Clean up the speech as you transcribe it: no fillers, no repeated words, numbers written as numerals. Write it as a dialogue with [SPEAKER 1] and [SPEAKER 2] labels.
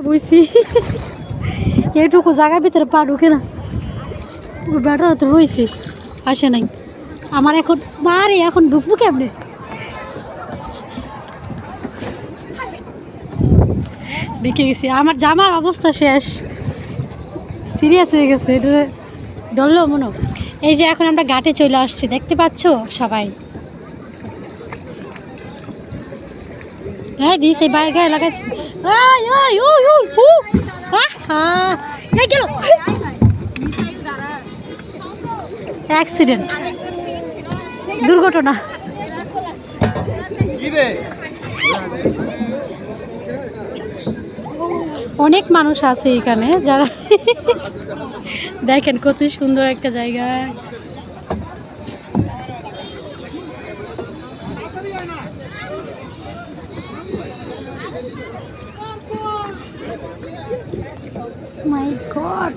[SPEAKER 1] বইছি এইটুকু জায়গার ভিতরে পা ঢুকে না, বেটার তো রয়েছে আসে নাই। আমার এখন মারে এখন ঢুকবো কেমনে? ঢুকে গেছি, আমার জামার অবস্থা শেষ, সিরিয়াস হয়ে গেছে, এটা ডরলো মনে। এই যে এখন আমরা ঘাটে চলে আসছি, দেখতে পাচ্ছ সবাই। হ্যাঁ দিস এই বাইরে গায়ে লাগাচ্ছি। অ্যাক্সিডেন্ট, দুর্ঘটনা। অনেক মানুষ আছে এখানে যারা দেখেন কত সুন্দর একটা জায়গা। মাই গড।